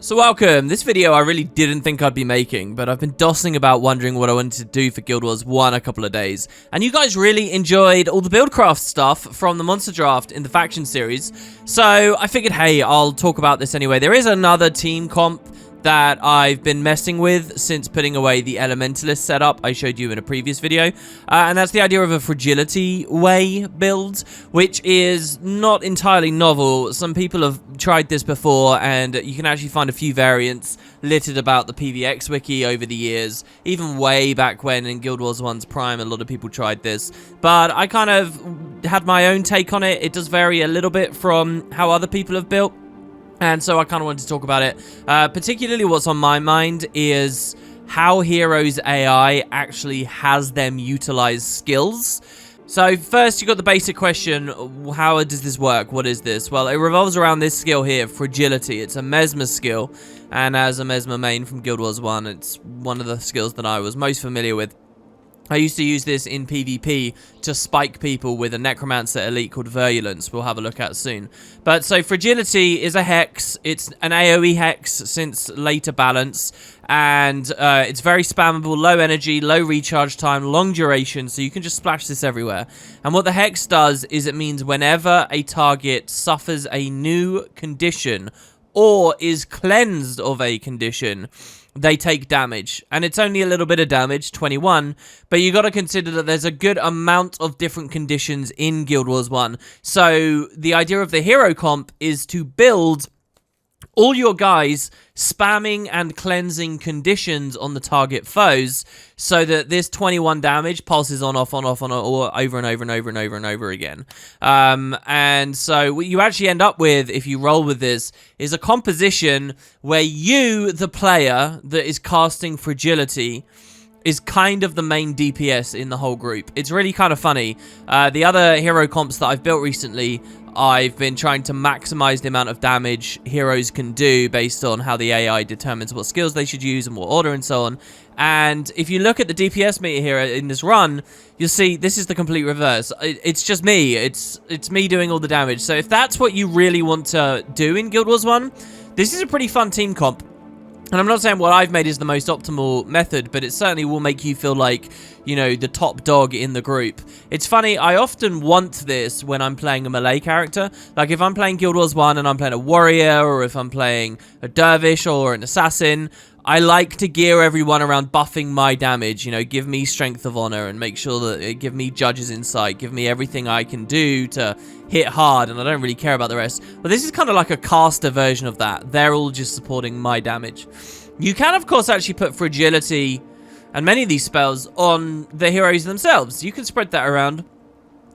So welcome. This video I really didn't think I'd be making, but I've been dossing about wondering what I wanted to do for Guild Wars 1 a couple of days. And you guys really enjoyed all the Buildcraft stuff from the Monster Draft in the Faction series. So I figured, hey, I'll talk about this anyway. There is another team comp that I've been messing with since putting away the Elementalist setup I showed you in a previous video. And that's the idea of a Fragility way build, which is not entirely novel. Some people have tried this before, and you can actually find a few variants littered about the PvX wiki over the years. Even way back when in Guild Wars 1's prime, a lot of people tried this. But I kind of had my own take on it. It does vary a little bit from how other people have built. And so I kind of wanted to talk about it. Particularly what's on my mind is how Heroes AI actually has them utilize skills. So first, you got the basic question, how does this work? What is this? Well, it revolves around this skill here, Fragility. It's a Mesmer skill, and as a Mesmer main from Guild Wars 1, it's one of the skills that I was most familiar with. I used to use this in PvP to spike people with a Necromancer elite called Virulence. We'll have a look at soon. But so Fragility is a hex. It's an AoE hex since later balance. And it's very spammable, low energy, low recharge time, long duration. So you can just splash this everywhere. And what the hex does is it means whenever a target suffers a new condition or is cleansed of a condition, they take damage. And it's only a little bit of damage, 21, but you got to consider that there's a good amount of different conditions in Guild Wars 1. So the idea of the hero comp is to build all your guys spamming and cleansing conditions on the target foes so that this 21 damage pulses on, off, or over and over and over and over and over again. And so what you actually end up with, if you roll with this, is a composition where you, the player that is casting Fragility, is kind of the main DPS in the whole group. It's really kind of funny. The other hero comps that I've built recently, I've been trying to maximize the amount of damage heroes can do based on how the AI determines what skills they should use and what order and so on. And if you look at the DPS meter here in this run, you'll see this is the complete reverse. It's just me. It's me doing all the damage. So if that's what you really want to do in Guild Wars 1, this is a pretty fun team comp. And I'm not saying what I've made is the most optimal method, but it certainly will make you feel like, you know, the top dog in the group. It's funny, I often want this when I'm playing a melee character. Like, if I'm playing Guild Wars 1 and I'm playing a warrior, or if I'm playing a dervish or an assassin, I like to gear everyone around buffing my damage, you know, give me Strength of Honor and make sure that it give me Judge's Insight, give me everything I can do to hit hard, and I don't really care about the rest. But this is kind of like a caster version of that. They're all just supporting my damage. You can, of course, actually put Fragility and many of these spells on the heroes themselves. You can spread that around.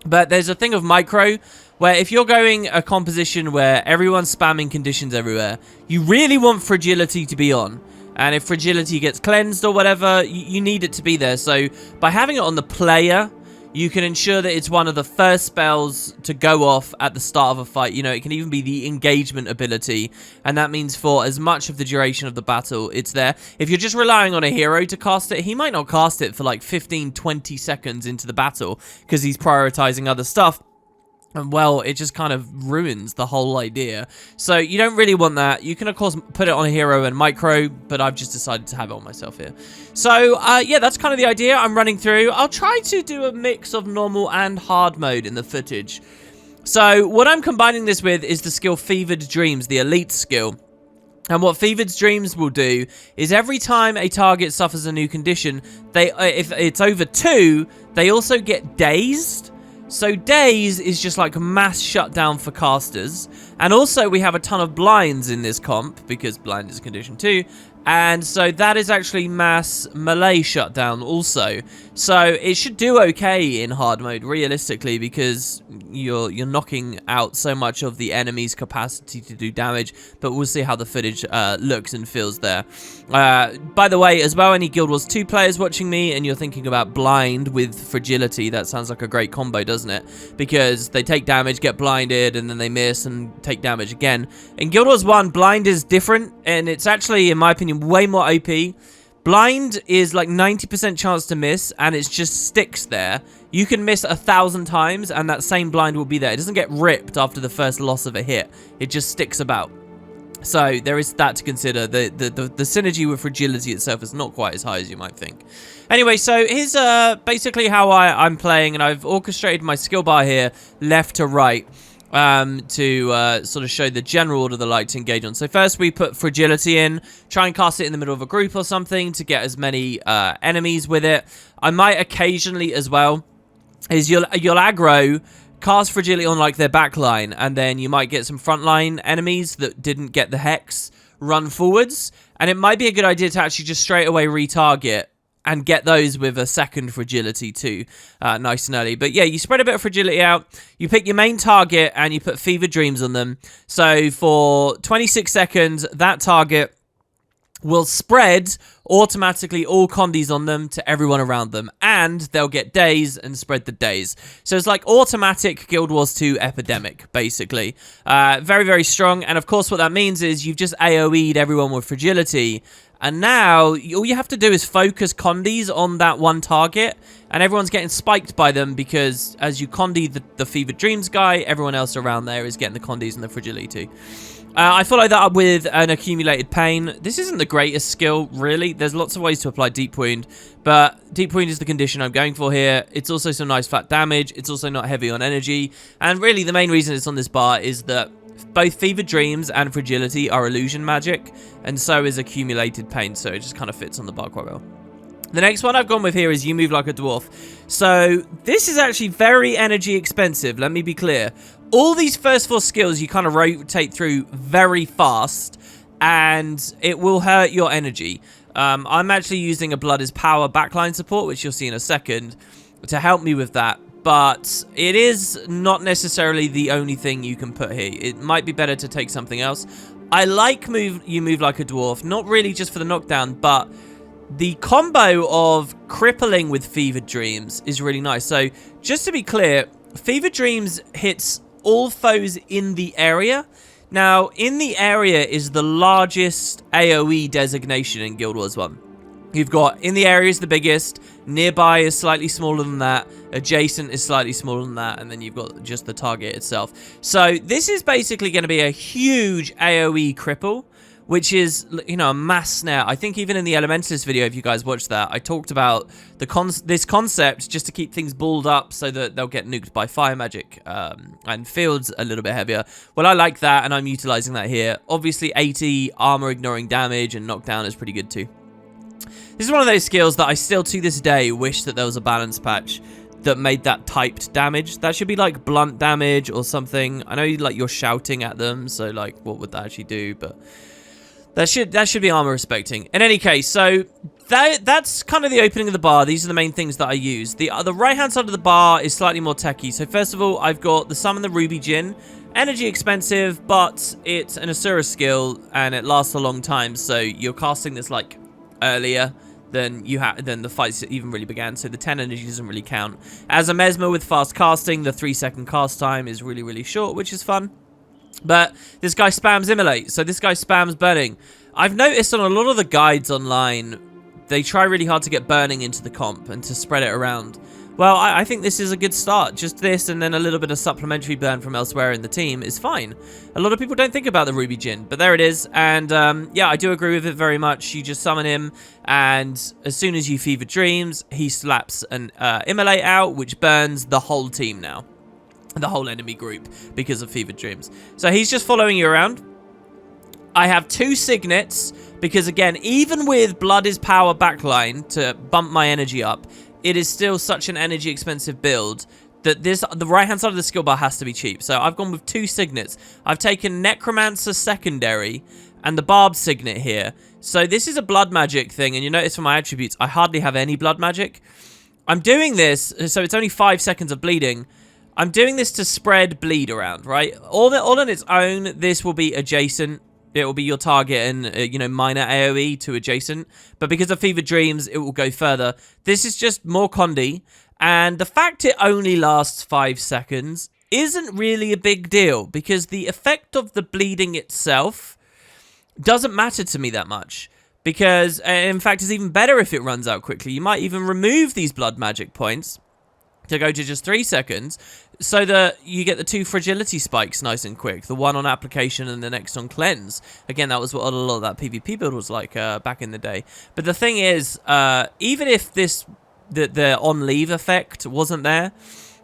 But there's a thing of micro, where if you're going a composition where everyone's spamming conditions everywhere, you really want Fragility to be on. And if Fragility gets cleansed or whatever, you need it to be there. So by having it on the player, you can ensure that it's one of the first spells to go off at the start of a fight. You know, it can even be the engagement ability. And that means for as much of the duration of the battle, it's there. If you're just relying on a hero to cast it, he might not cast it for like 15, 20 seconds into the battle because he's prioritizing other stuff. And, well, it just kind of ruins the whole idea. So you don't really want that. You can, of course, put it on a hero and micro, but I've just decided to have it on myself here. So, yeah, that's kind of the idea I'm running through. I'll try to do a mix of normal and hard mode in the footage. So what I'm combining this with is the skill Fevered Dreams, the elite skill. And what Fevered Dreams will do is every time a target suffers a new condition, if it's over 2, they also get dazed. So Daze is just like mass shutdown for casters. And also we have a ton of blinds in this comp, because blind is a condition too. And so that is actually mass melee shutdown also. So it should do okay in hard mode, realistically, because you're knocking out so much of the enemy's capacity to do damage. But we'll see how the footage looks and feels there. By the way, as well, any Guild Wars 2 players watching me and you're thinking about blind with Fragility, that sounds like a great combo, doesn't it? Because they take damage, get blinded, and then they miss and take damage again. In Guild Wars 1, blind is different, and it's actually, in my opinion, way more OP. Blind is like 90% chance to miss, and it just sticks there. You can miss 1,000 times, and that same blind will be there. It doesn't get ripped after the first loss of a hit. It just sticks about. So there is that to consider. The synergy with Fragility itself is not quite as high as you might think. Anyway, so here's basically how I'm playing, and I've orchestrated my skill bar here left to right to sort of show the general order that I like to engage on. So first we put Fragility in, try and cast it in the middle of a group or something to get as many enemies with it. I might occasionally as well, is you'll aggro, cast Fragility on like their backline, and then you might get some frontline enemies that didn't get the hex run forwards, and it might be a good idea to actually just straight away retarget and get those with a second Fragility too, nice and early. But yeah, you spread a bit of Fragility out, you pick your main target, and you put Fever Dreams on them. So for 26 seconds, that target will spread automatically all condies on them to everyone around them, and they'll get days and spread the days. So it's like automatic Guild Wars 2 Epidemic, basically. Very, very strong, and of course what that means is you've just AoE'd everyone with Fragility, and now all you have to do is focus condies on that one target, and everyone's getting spiked by them because as you condi the Fevered Dreams guy, everyone else around there is getting the condies and the Fragility too. I follow that up with an Accumulated Pain. This isn't the greatest skill, really. There's lots of ways to apply Deep Wound, but Deep Wound is the condition I'm going for here. It's also some nice flat damage. It's also not heavy on energy, and really the main reason it's on this bar is that both Fevered Dreams and Fragility are illusion magic, and so is Accumulated Pain, so it just kind of fits on the bar quite well. The next one I've gone with here is You Move Like a Dwarf. So this is actually very energy expensive, let me be clear. All these first 4 skills you kind of rotate through very fast, and it will hurt your energy. I'm actually using a Blood is Power backline support, which you'll see in a second, to help me with that. But it is not necessarily the only thing you can put here. It might be better to take something else. I like You Move Like a Dwarf, not really just for the knockdown, but the combo of crippling with Fevered Dreams is really nice. So just to be clear, Fevered Dreams hits all foes in the area. Now, in the area is the largest AoE designation in Guild Wars 1. You've got in the area is the biggest, nearby is slightly smaller than that, adjacent is slightly smaller than that, and then you've got just the target itself. So this is basically going to be a huge AoE cripple, which is, you know, a mass snare. I think even in the Elementalist video, if you guys watched that, I talked about this concept just to keep things balled up so that they'll get nuked by fire magic and fields a little bit heavier. Well, I like that, and I'm utilizing that here. Obviously, 80 armor ignoring damage and knockdown is pretty good too. This is one of those skills that I still, to this day, wish that there was a balance patch that made that typed damage. That should be like blunt damage or something. I know like you're shouting at them, so like what would that actually do? But that should be armor respecting. In any case, so that's kind of the opening of the bar. These are the main things that I use. The right hand side of the bar is slightly more techy. So first of all, I've got the Summon the Ruby Djinn. Energy expensive, but it's an Asura skill and it lasts a long time. So you're casting this like earlier than the fights even really began, so the 10 energy doesn't really count. As a Mesmer with fast casting, the 3-second cast time is really, really short, which is fun. But this guy spams Immolate, so this guy spams Burning. I've noticed on a lot of the guides online, they try really hard to get Burning into the comp and to spread it around. Well, I think this is a good start. Just this and then a little bit of supplementary burn from elsewhere in the team is fine. A lot of people don't think about the Ruby Djinn, but there it is. And yeah, I do agree with it very much. You just summon him, and as soon as you Fever Dreams, he slaps an Immolate out, which burns the whole team now. The whole enemy group because of Fever Dreams. So he's just following you around. I have 2 Signets because, again, even with Blood is Power backline to bump my energy up, it is still such an energy expensive build that the right hand side of the skill bar has to be cheap. So I've gone with 2 Signets. I've taken Necromancer secondary and the Barb Signet here. So this is a blood magic thing, and you notice from my attributes, I hardly have any blood magic. I'm doing this, so it's only 5 seconds of bleeding. I'm doing this to spread bleed around, right? All on its own, this will be adjacent. It will be your target and, you know, minor AoE to adjacent. But because of Fever Dreams, it will go further. This is just more Condi. And the fact it only lasts 5 seconds isn't really a big deal, because the effect of the bleeding itself doesn't matter to me that much. Because, in fact, it's even better if it runs out quickly. You might even remove these blood magic points to go to just 3 seconds, so that you get the 2 fragility spikes nice and quick. The one on application and the next on cleanse. Again, that was what a lot of that PvP build was like back in the day. But the thing is, even if the on leave effect wasn't there,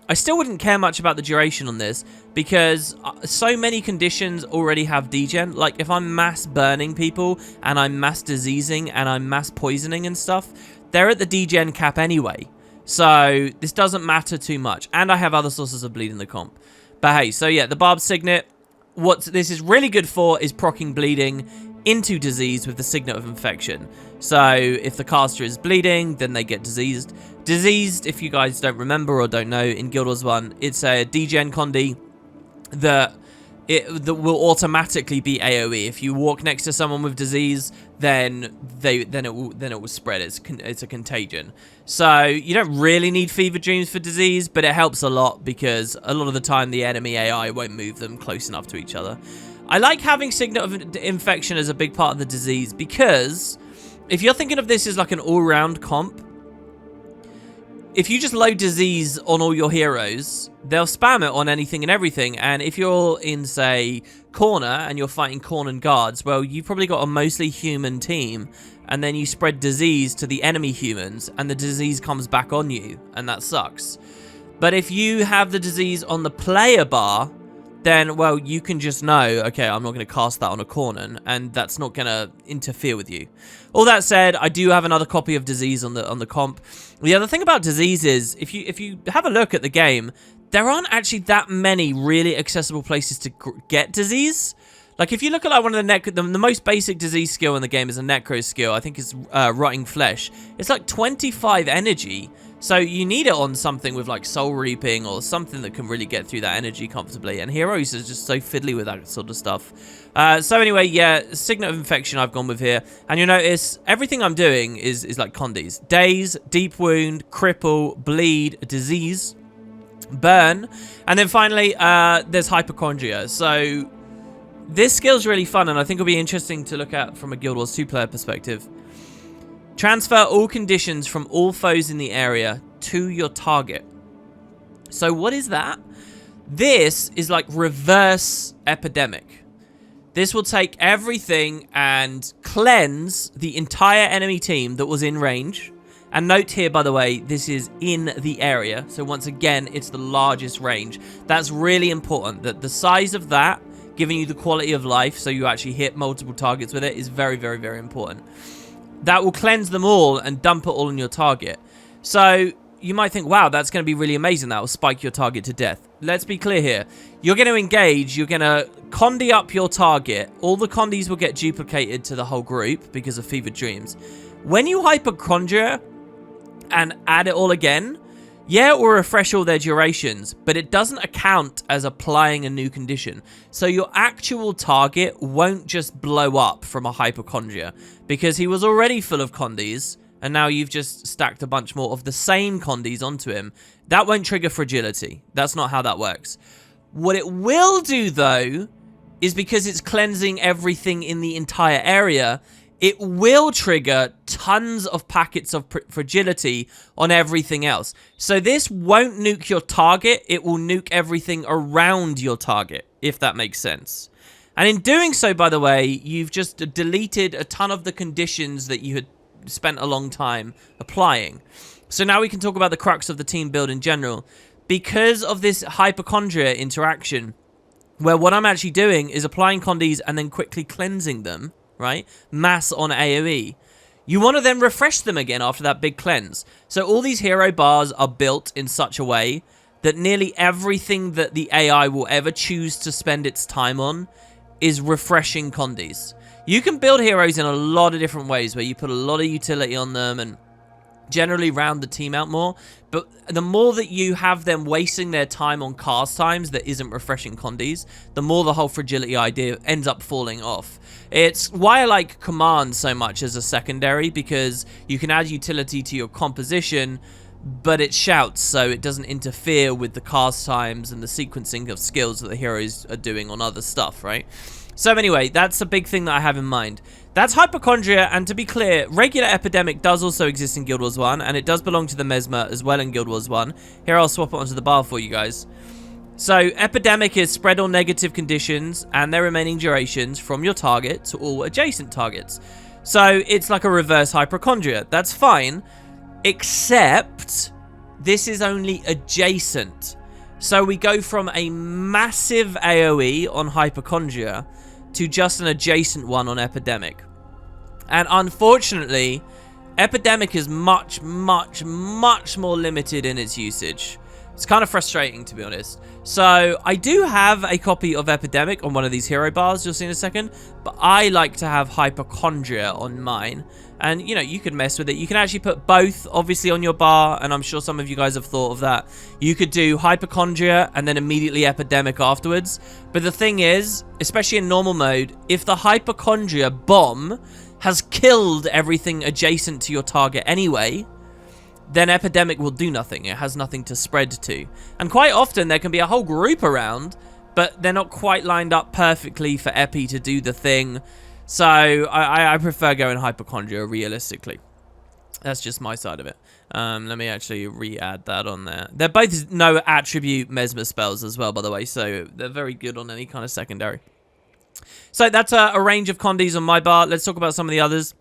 I still wouldn't care much about the duration on this, because so many conditions already have degen. Like, if I'm mass burning people, and I'm mass diseasing, and I'm mass poisoning and stuff, they're at the degen cap anyway. So, this doesn't matter too much. And I have other sources of bleed in the comp. But hey, so yeah, the Barb Signet, what this is really good for is proccing bleeding into disease with the Signet of Infection. So, if the caster is bleeding, then they get diseased. Diseased, if you guys don't remember or don't know, in Guild Wars 1, it's a degen condi that will automatically be AoE. If you walk next to someone with disease, then it will spread. It's a contagion. So you don't really need fever dreams for disease, but it helps a lot because a lot of the time the enemy AI won't move them close enough to each other. I like having Signet of Infection as a big part of the disease, because if you're thinking of this as like an all-round comp, if you just load disease on all your heroes, they'll spam it on anything and everything. And if you're in, say, corner and you're fighting corner and guards, well, you've probably got a mostly human team, and then you spread disease to the enemy humans, and the disease comes back on you, and that sucks. But if you have the disease on the player bar, then, well, you can just know, okay, I'm not going to cast that on a corner, and that's not going to interfere with you. All that said, I do have another copy of disease on the comp. The other thing about disease is, if you have a look at the game, there aren't actually that many really accessible places to get disease. Like, if you look at like one of the most basic disease skill in the game is a necro skill. I think it's rotting flesh. It's like 25 energy. So you need it on something with like soul reaping or something that can really get through that energy comfortably. And heroes is just so fiddly with that sort of stuff. So anyway, yeah, Signet of Infection I've gone with here. And you'll notice everything I'm doing is like condis. Daze, deep wound, cripple, bleed, disease, burn. And then finally, there's Hypochondria. So this skill's really fun, and I think it'll be interesting to look at from a Guild Wars 2 player perspective. Transfer all conditions from all foes in the area to your target. So what is that? This is like reverse Epidemic. This will take everything and cleanse the entire enemy team that was in range. And note here, by the way, this is in the area. So once again, it's the largest range. That's really important, that the size of that, giving you the quality of life so you actually hit multiple targets with it, is very, very, very important. That will cleanse them all and dump it all on your target. So you might think, wow, that's going to be really amazing. That will spike your target to death. Let's be clear here. You're going to engage. You're going to condi up your target. All the condis will get duplicated to the whole group because of Fevered Dreams. When you Hypochondria and add it all again, yeah, it will refresh all their durations, but it doesn't account as applying a new condition. So your actual target won't just blow up from a Hypochondria, because he was already full of condis, and now you've just stacked a bunch more of the same condis onto him. That won't trigger Fragility. That's not how that works. What it will do, though, is because it's cleansing everything in the entire area, it will trigger tons of packets of Fragility on everything else. So this won't nuke your target, it will nuke everything around your target, if that makes sense. And in doing so, by the way, you've just deleted a ton of the conditions that you had spent a long time applying. So now we can talk about the crux of the team build in general. Because of this Hypochondria interaction, where what I'm actually doing is applying condis and then quickly cleansing them, right? Mass on AoE. You want to then refresh them again after that big cleanse. So all these hero bars are built in such a way that nearly everything that the AI will ever choose to spend its time on is refreshing condis. You can build heroes in a lot of different ways, where you put a lot of utility on them and generally round the team out more, but the more that you have them wasting their time on cast times that isn't refreshing condis, the more the whole Fragility idea ends up falling off. It's why I like command so much as a secondary, because you can add utility to your composition, but it shouts, so it doesn't interfere with the cast times and the sequencing of skills that the heroes are doing on other stuff, right? So anyway, that's a big thing that I have in mind. That's Hypochondria, and to be clear, regular Epidemic does also exist in Guild Wars 1, and it does belong to the Mesmer as well in Guild Wars 1. Here, I'll swap it onto the bar for you guys. So Epidemic is spread on negative conditions and their remaining durations from your target to all adjacent targets. So it's like a reverse Hypochondria. That's fine, except this is only adjacent. So we go from a massive AoE on Hypochondria to just an adjacent one on Epidemic. And unfortunately, Epidemic is much, much, much more limited in its usage. It's kind of frustrating, to be honest. So I do have a copy of Epidemic on one of these hero bars, you'll see in a second, but I like to have Hypochondria on mine. And, you know, you could mess with it. You can actually put both, obviously, on your bar, and I'm sure some of you guys have thought of that. You could do Hypochondria and then immediately Epidemic afterwards. But the thing is, especially in normal mode, if the Hypochondria bomb has killed everything adjacent to your target anyway, then Epidemic will do nothing. It has nothing to spread to. And quite often, there can be a whole group around, but they're not quite lined up perfectly for Epi to do the thing. So I prefer going Hypochondria realistically. That's just my side of it. Let me actually re-add that on there. They're both no attribute Mesmer spells as well, by the way, so they're very good on any kind of secondary. So that's a range of condies on my bar. Let's talk about some of the others.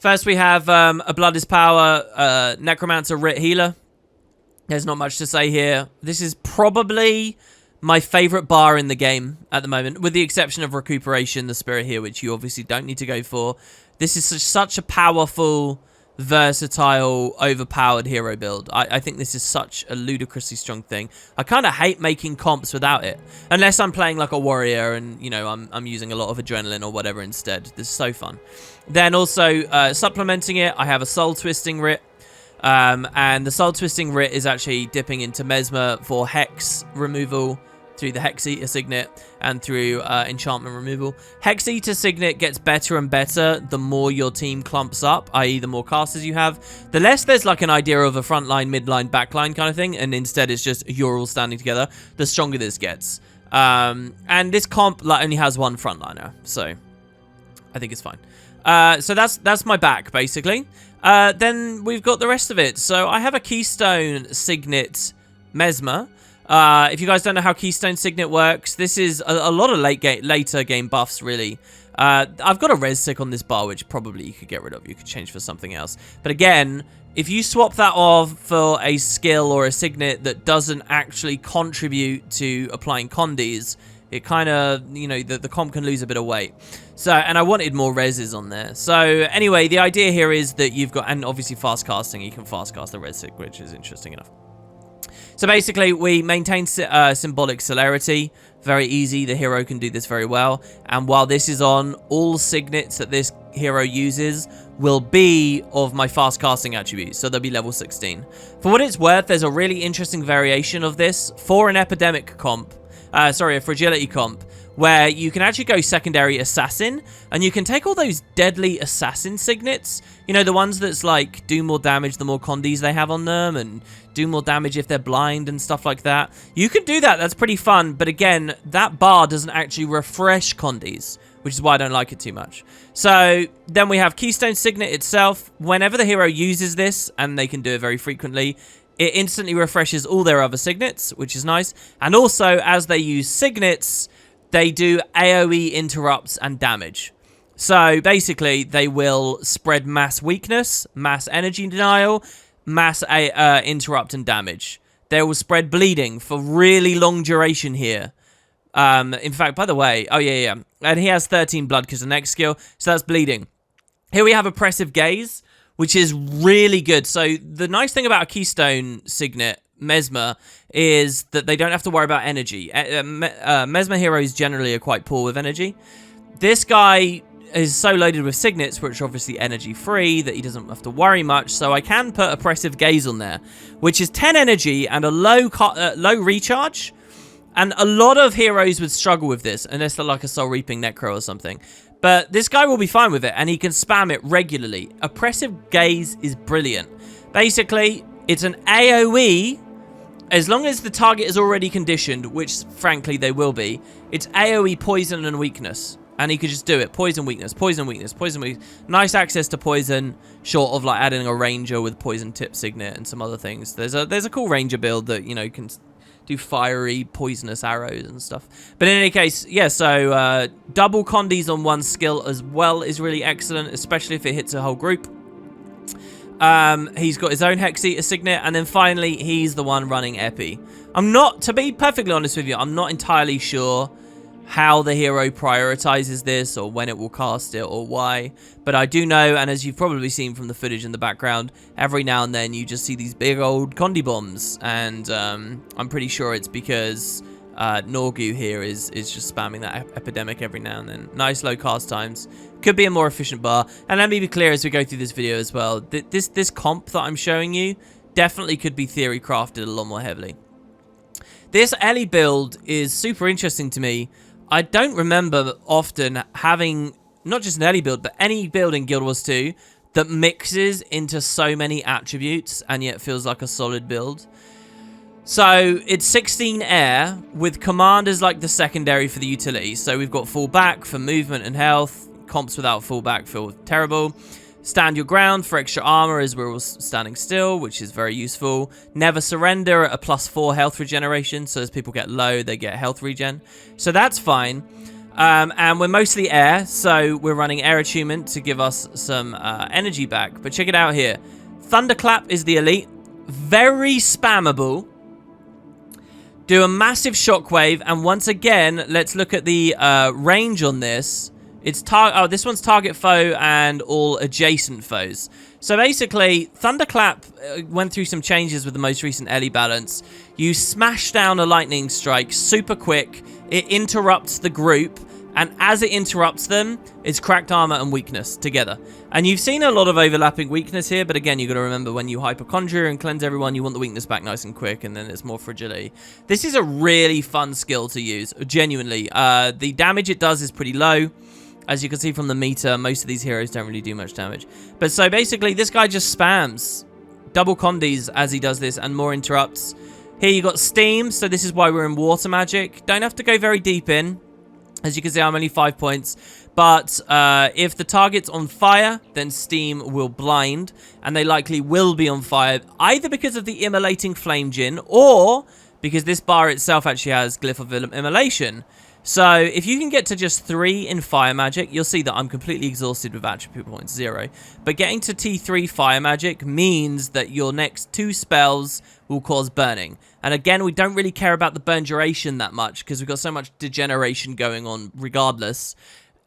First, we have a Blood is Power, Necromancer, Writ Healer. There's not much to say here. This is probably my favorite bar in the game at the moment, with the exception of Recuperation, the Spirit here, which you obviously don't need to go for. This is such a powerful, versatile, overpowered hero build. I think this is such a ludicrously strong thing. I kind of hate making comps without it, unless I'm playing like a warrior and, you know, I'm using a lot of adrenaline or whatever instead. This is so fun. Then also supplementing it, I have a Soul Twisting Writ. And the Soul Twisting Writ is actually dipping into Mesmer for Hex removal through the Hex Eater Signet and through enchantment removal. Hex Eater Signet gets better and better the more your team clumps up, i.e. the more casters you have. The less there's like an idea of a frontline, midline, backline kind of thing, and instead it's just you're all standing together, the stronger this gets. And this comp like only has one frontliner, so I think it's fine. So that's my back, basically. Then we've got the rest of it. So I have a Keystone Signet Mesmer. If you guys don't know how Keystone Signet works, this is a lot of later game buffs, really. I've got a res tick on this bar, which probably you could get rid of. You could change for something else. But again, if you swap that off for a skill or a signet that doesn't actually contribute to applying condies, it kind of, you know, the comp can lose a bit of weight. So, and I wanted more reses on there. So, anyway, the idea here is that you've got, and obviously fast casting, you can fast cast the res tick, which is interesting enough. So basically, we maintain symbolic celerity. Very easy. The hero can do this very well. And while this is on, all signets that this hero uses will be of my fast casting attribute. So they'll be level 16. For what it's worth, there's a really interesting variation of this for an Epidemic comp. A Fragility comp, where you can actually go secondary assassin, and you can take all those deadly assassin signets, you know, the ones that's like do more damage the more condies they have on them, and do more damage if they're blind and stuff like that. You can do that, that's pretty fun, but again, that bar doesn't actually refresh condies, which is why I don't like it too much. So then we have Keystone Signet itself. Whenever the hero uses this, and they can do it very frequently, it instantly refreshes all their other signets, which is nice. And also, as they use signets, they do AoE interrupts and damage. So basically, they will spread mass weakness, mass energy denial, mass interrupt and damage. They will spread bleeding for really long duration here. In fact, by the way, oh yeah. And he has 13 blood because the next skill, so that's bleeding. Here we have Oppressive Gaze, which is really good. So the nice thing about a Keystone Signet Mesmer is that they don't have to worry about energy. Mesmer heroes generally are quite poor with energy. This guy is so loaded with signets, which are obviously energy free, that he doesn't have to worry much. So I can put Oppressive Gaze on there, which is 10 energy and a low recharge. And a lot of heroes would struggle with this, unless they're like a Soul Reaping Necro or something. But this guy will be fine with it, and he can spam it regularly. Oppressive Gaze is brilliant. Basically, it's an AoE, as long as the target is already conditioned, which, frankly, they will be. It's AoE poison and weakness, and he could just do it. Poison, weakness, poison, weakness, poison, weakness. Nice access to poison, short of, like, adding a ranger with poison tip signet and some other things. There's a cool ranger build that, you know, can do fiery, poisonous arrows and stuff. But in any case, yeah, so double condies on one skill as well is really excellent, especially if it hits a whole group. He's got his own Hex Eater Signet, and then finally, he's the one running Epi. To be perfectly honest with you, I'm not entirely sure how the hero prioritizes this, or when it will cast it, or why. But I do know, and as you've probably seen from the footage in the background, every now and then you just see these big old Condi bombs, and I'm pretty sure it's because Norgu here is just spamming that Epidemic every now and then. Nice low cast times. Could be a more efficient bar. And let me be clear as we go through this video as well. This comp that I'm showing you definitely could be theory crafted a lot more heavily. This Ellie build is super interesting to me. I don't remember often having, not just an Ellie build, but any build in Guild Wars 2 that mixes into so many attributes and yet feels like a solid build. So it's 16 air with commanders like the secondary for the utility. So we've got full back for movement and health. Comps without full back feel terrible. Stand your ground for extra armor as we're all standing still, which is very useful. Never surrender at a +4 health regeneration. So as people get low, they get health regen. So that's fine. And we're mostly air, so we're running air attunement to give us some energy back. But check it out here. Thunderclap is the elite. Very spammable. Do a massive shockwave, and once again, let's look at the range on this. It's this one's target foe and all adjacent foes. So basically, Thunderclap went through some changes with the most recent Ellie balance. You smash down a lightning strike super quick. It interrupts the group, and as it interrupts them, it's cracked armor and weakness together. And you've seen a lot of overlapping weakness here, but again, you got to remember when you Hypochondria and cleanse everyone, you want the weakness back nice and quick, and then it's more fragility. This is a really fun skill to use, genuinely. The damage it does is pretty low. As you can see from the meter, most of these heroes don't really do much damage. But so basically, this guy just spams double condies as he does this and more interrupts. Here you got steam, so this is why we're in water magic. Don't have to go very deep in. As you can see, I'm only 5 points. But if the target's on fire, then steam will blind. And they likely will be on fire, either because of the immolating flame djinn, or because this bar itself actually has Glyph of Immolation. So if you can get to just 3 in fire magic, you'll see that I'm completely exhausted with attribute points 0. But getting to T3 fire magic means that your next 2 spells will cause burning. And again, we don't really care about the burn duration that much because we've got so much degeneration going on regardless.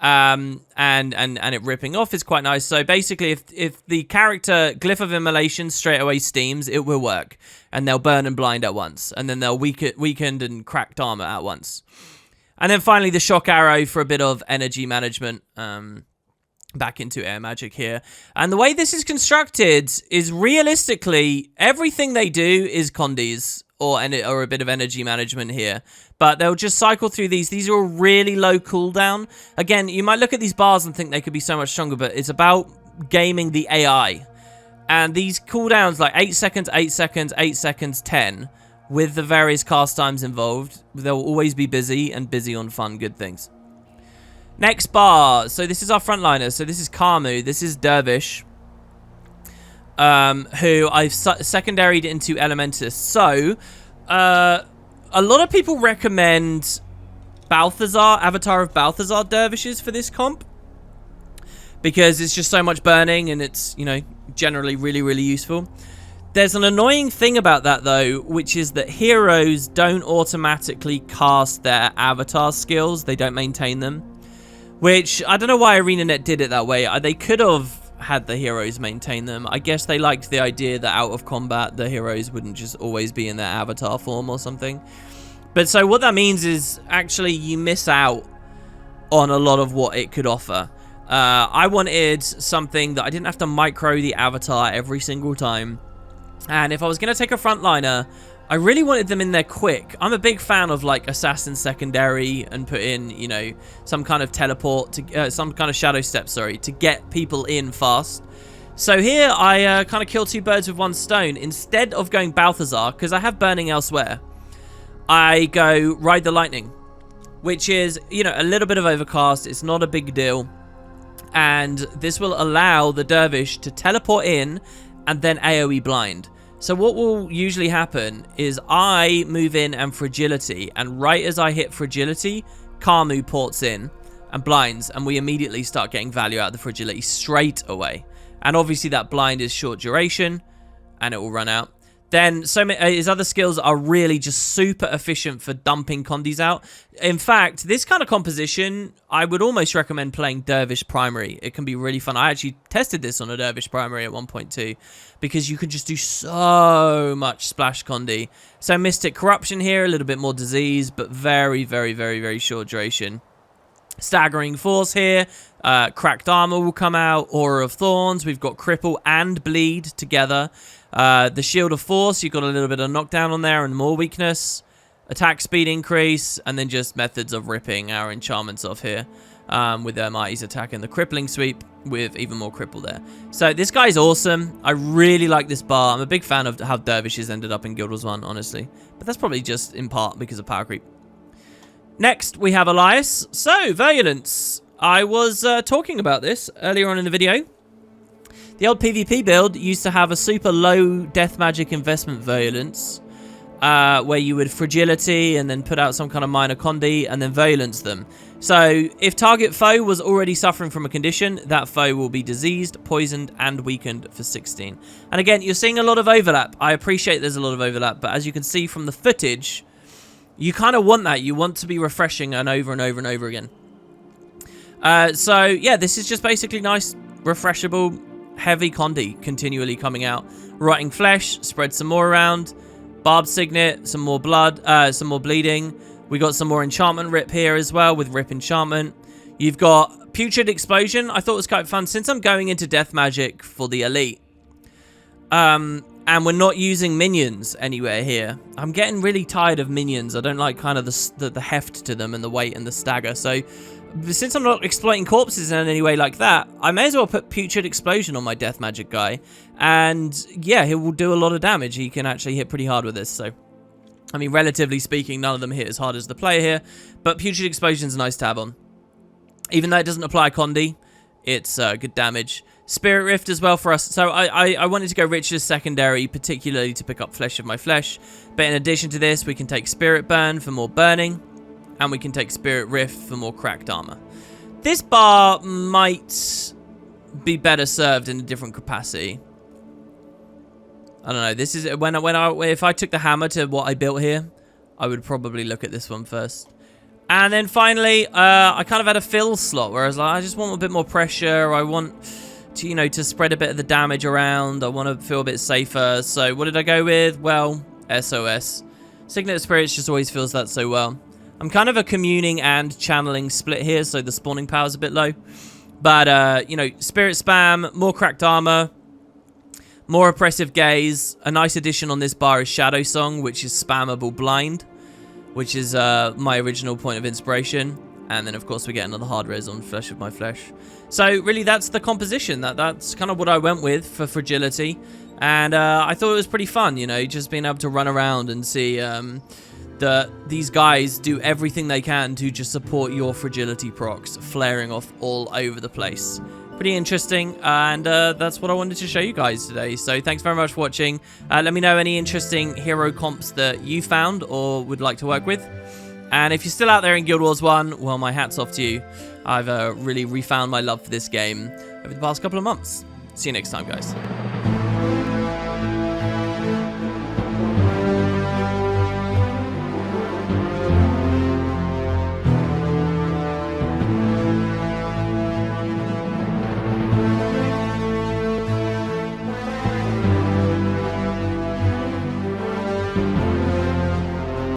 And it ripping off is quite nice. So basically, if the character Glyph of Immolation straight away steams, it will work. And they'll burn and blind at once. And then they'll weakened and cracked armor at once. And then finally, the shock arrow for a bit of energy management back into air magic here. And the way this is constructed is realistically, everything they do is condies or a bit of energy management here. But they'll just cycle through these. These are all really low cooldown. Again, you might look at these bars and think they could be so much stronger, but it's about gaming the AI. And these cooldowns, like 8 seconds, 8 seconds, 8 seconds, 10... with the various cast times involved, they'll always be busy and busy on fun, good things. Next bar. So this is our frontliner. So this is Karmu. This is Dervish, who I've secondaried into Elementus. So a lot of people recommend Balthazar, Avatar of Balthazar Dervishes for this comp, because it's just so much burning and it's, you know, generally really, really useful. There's an annoying thing about that, though, which is that heroes don't automatically cast their avatar skills. They don't maintain them. Which, I don't know why ArenaNet did it that way. They could have had the heroes maintain them. I guess they liked the idea that out of combat, the heroes wouldn't just always be in their avatar form or something. But so what that means is, actually, you miss out on a lot of what it could offer. I wanted something that I didn't have to micro the avatar every single time. And if I was going to take a frontliner, I really wanted them in there quick. I'm a big fan of, like, Assassin Secondary and put in, you know, some kind of teleport, to some kind of shadow step, sorry, to get people in fast. So here, I kind of kill 2 birds with 1 stone. Instead of going Balthazar, because I have burning elsewhere, I go Ride the Lightning, which is, you know, a little bit of overcast. It's not a big deal. And this will allow the Dervish to teleport in and then AoE blind. So what will usually happen is I move in and Fragility, and right as I hit Fragility, Karmu ports in and blinds, and we immediately start getting value out of the Fragility straight away. And obviously that blind is short duration, and it will run out. Then his other skills are really just super efficient for dumping Condis out. In fact, this kind of composition, I would almost recommend playing Dervish Primary. It can be really fun. I actually tested this on a Dervish Primary at 1.2 because you can just do so much splash Condi. So Mystic Corruption here, a little bit more disease, but very, very, very, very short duration. Staggering Force here. Cracked Armor will come out. Aura of Thorns. We've got Cripple and Bleed together. The Shield of Force, you've got a little bit of knockdown on there and more weakness. Attack speed increase, and then just methods of ripping our enchantments off here. With their Mighty's attack and the Crippling Sweep with even more cripple there. So this guy's awesome. I really like this bar. I'm a big fan of how Dervishes ended up in Guild Wars 1, honestly. But that's probably just in part because of power creep. Next, we have Elias. So, Virulence. I was talking about this earlier on in the video. The old PvP build used to have a super low death magic investment Virulence, where you would Fragility and then put out some kind of minor Condi and then Virulence them. So, if target foe was already suffering from a condition, that foe will be diseased, poisoned, and weakened for 16. And again, you're seeing a lot of overlap. I appreciate there's a lot of overlap, but as you can see from the footage, you kind of want that. You want to be refreshing and over and over and over again. So, yeah, this is just basically nice, refreshable, heavy Condi continually coming out. Rotting Flesh, spread some more around. Barb Signet, some more blood, some more bleeding. We got some more enchantment rip here as well with Rip Enchantment. You've got Putrid Explosion. I thought it was quite fun. Since I'm going into Death Magic for the Elite, and we're not using minions anywhere here, I'm getting really tired of minions. I don't like kind of the heft to them and the weight and the stagger. So since I'm not exploiting corpses in any way like that, I may as well put Putrid Explosion on my Death Magic guy. And yeah, he will do a lot of damage. He can actually hit pretty hard with this. So, I mean, relatively speaking, none of them hit as hard as the player here. But Putrid Explosion's nice to have on. Even though it doesn't apply Condi, it's good damage. Spirit Rift as well for us. So I wanted to go Rich's secondary, particularly to pick up Flesh of My Flesh. But in addition to this, we can take Spirit Burn for more burning. And we can take Spirit Rift for more cracked armor. This bar might be better served in a different capacity. I don't know. This is if I took the hammer to what I built here, I would probably look at this one first. And then finally, I kind of had a fill slot where I was like, I just want a bit more pressure. I want to, to spread a bit of the damage around. I want to feel a bit safer. So what did I go with? Well, SOS. Signet of Spirits just always feels that so well. I'm kind of a communing and channeling split here, so the spawning power's a bit low. But, Spirit Spam, more cracked armor, more oppressive gaze. A nice addition on this bar is Shadow Song, which is spammable blind, which is my original point of inspiration. And then, of course, we get another hard res on Flesh of My Flesh. So, really, that's the composition. That's kind of what I went with for Fragility. And I thought it was pretty fun, just being able to run around and see these guys do everything they can to just support your Fragility procs, flaring off all over the place. Pretty interesting, and that's what I wanted to show you guys today. So thanks very much for watching. Let me know any interesting hero comps that you found or would like to work with. And if you're still out there in Guild Wars 1, well, my hat's off to you. I've really refound my love for this game over the past couple of months. See you next time, guys.